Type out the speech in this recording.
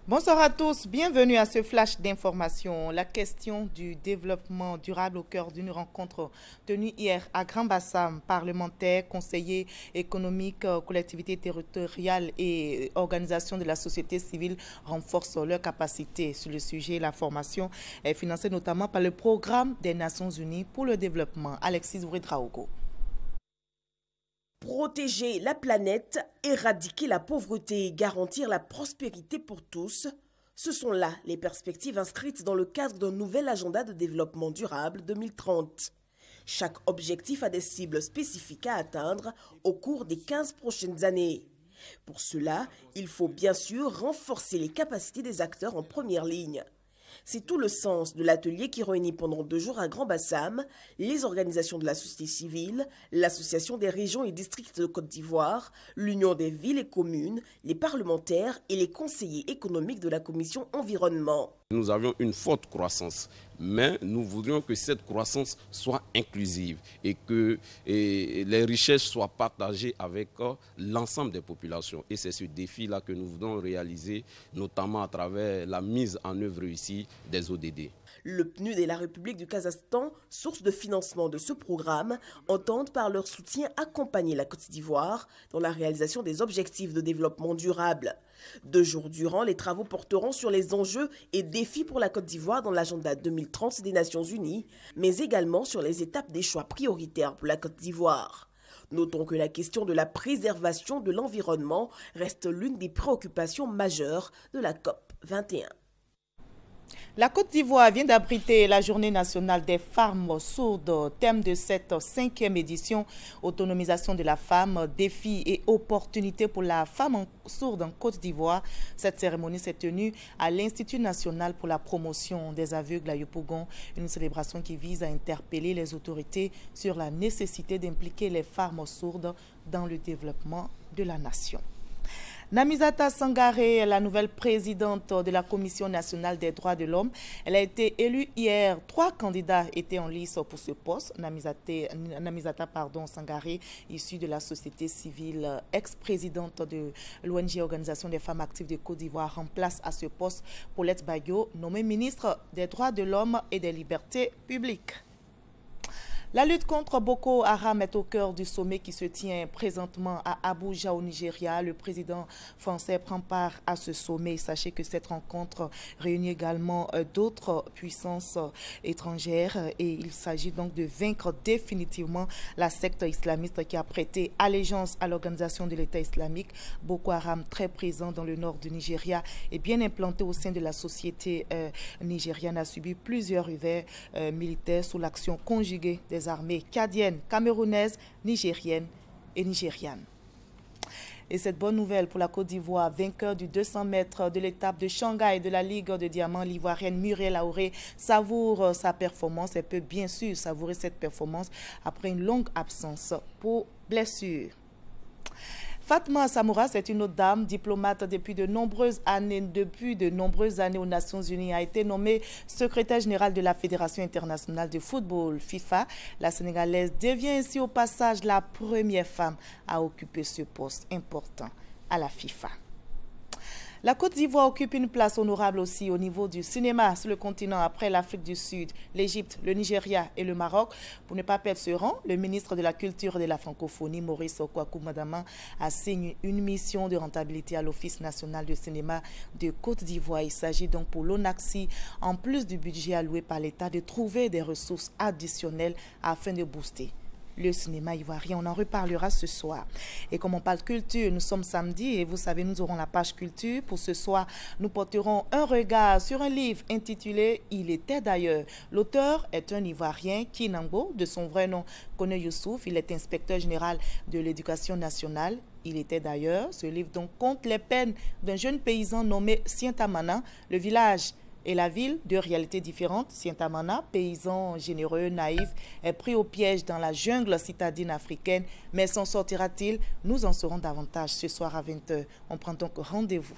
Bonsoir à tous, bienvenue à ce flash d'information. La question du développement durable au cœur d'une rencontre tenue hier à Grand-Bassam. Parlementaires, conseillers économiques, collectivités territoriales et organisations de la société civile renforcent leurs capacités sur le sujet. La formation est financée notamment par le programme des Nations Unies pour le développement. Alexis Ouredraogo. Protéger la planète, éradiquer la pauvreté et garantir la prospérité pour tous, ce sont là les perspectives inscrites dans le cadre d'un nouvel agenda de développement durable 2030. Chaque objectif a des cibles spécifiques à atteindre au cours des 15 prochaines années. Pour cela, il faut bien sûr renforcer les capacités des acteurs en première ligne. C'est tout le sens de l'atelier qui réunit pendant 2 jours à Grand-Bassam les organisations de la société civile, l'Association des régions et districts de Côte d'Ivoire, l'Union des villes et communes, les parlementaires et les conseillers économiques de la commission environnement. Nous avions une forte croissance, mais nous voudrions que cette croissance soit inclusive et que les richesses soient partagées avec l'ensemble des populations. Et c'est ce défi-là que nous voulons réaliser, notamment à travers la mise en œuvre ici des ODD. Le PNUD et la République du Kazakhstan, source de financement de ce programme, entendent par leur soutien accompagner la Côte d'Ivoire dans la réalisation des objectifs de développement durable. 2 jours durant, les travaux porteront sur les enjeux et défis pour la Côte d'Ivoire dans l'agenda 2030 des Nations Unies, mais également sur les étapes des choix prioritaires pour la Côte d'Ivoire. Notons que la question de la préservation de l'environnement reste l'une des préoccupations majeures de la COP 21. La Côte d'Ivoire vient d'abriter la Journée nationale des femmes sourdes, thème de cette 5e édition, autonomisation de la femme, défis et opportunités pour la femme sourde en Côte d'Ivoire. Cette cérémonie s'est tenue à l'Institut national pour la promotion des aveugles à Yopougon, une célébration qui vise à interpeller les autorités sur la nécessité d'impliquer les femmes sourdes dans le développement de la nation. Namizata Sangaré est la nouvelle présidente de la Commission nationale des droits de l'homme. Elle a été élue hier. 3 candidats étaient en lice pour ce poste. Namizata Sangaré, issue de la société civile, ex-présidente de l'ONG Organisation des femmes actives de Côte d'Ivoire, remplace à ce poste Paulette Bagio, nommée ministre des droits de l'homme et des libertés publiques. La lutte contre Boko Haram est au cœur du sommet qui se tient présentement à Abuja au Nigeria. Le président français prend part à ce sommet. Sachez que cette rencontre réunit également d'autres puissances étrangères et il s'agit donc de vaincre définitivement la secte islamiste qui a prêté allégeance à l'organisation de l'État islamique. Boko Haram, très présent dans le nord du Nigeria et bien implanté au sein de la société nigériane, a subi plusieurs revers militaires sous l'action conjuguée des armées tchadiennes, camerounaises, nigériennes et nigérianes. Et cette bonne nouvelle pour la Côte d'Ivoire, vainqueur du 200 mètres de l'étape de Shanghai de la Ligue de diamants, l'Ivoirienne Muriel Aoré savoure sa performance et peut bien sûr savourer cette performance après une longue absence pour blessure. Fatma Samoura, c'est une autre dame, diplomate depuis de nombreuses années aux Nations Unies, a été nommée secrétaire générale de la Fédération internationale de football, FIFA. La Sénégalaise devient ainsi au passage la première femme à occuper ce poste important à la FIFA. La Côte d'Ivoire occupe une place honorable aussi au niveau du cinéma sur le continent après l'Afrique du Sud, l'Égypte, le Nigeria et le Maroc. Pour ne pas perdre ce rang, le ministre de la Culture et de la Francophonie, Maurice Okwakou Madama, assigne une mission de rentabilité à l'Office national de cinéma de Côte d'Ivoire. Il s'agit donc pour l'ONACSI, en plus du budget alloué par l'État, de trouver des ressources additionnelles afin de booster le cinéma ivoirien. On en reparlera ce soir. Et comme on parle culture, nous sommes samedi et vous savez, nous aurons la page culture. Pour ce soir, nous porterons un regard sur un livre intitulé « Il était d'ailleurs ». L'auteur est un Ivoirien, Kinango, de son vrai nom, Kone Youssouf. Il est inspecteur général de l'éducation nationale. Il était d'ailleurs. Ce livre donc compte les peines d'un jeune paysan nommé Sientamana. Le village et la ville, 2 réalités différentes. Sientamana, paysan généreux, naïf, est pris au piège dans la jungle citadine africaine. Mais s'en sortira-t-il? Nous en saurons davantage ce soir à 20 h. On prend donc rendez-vous.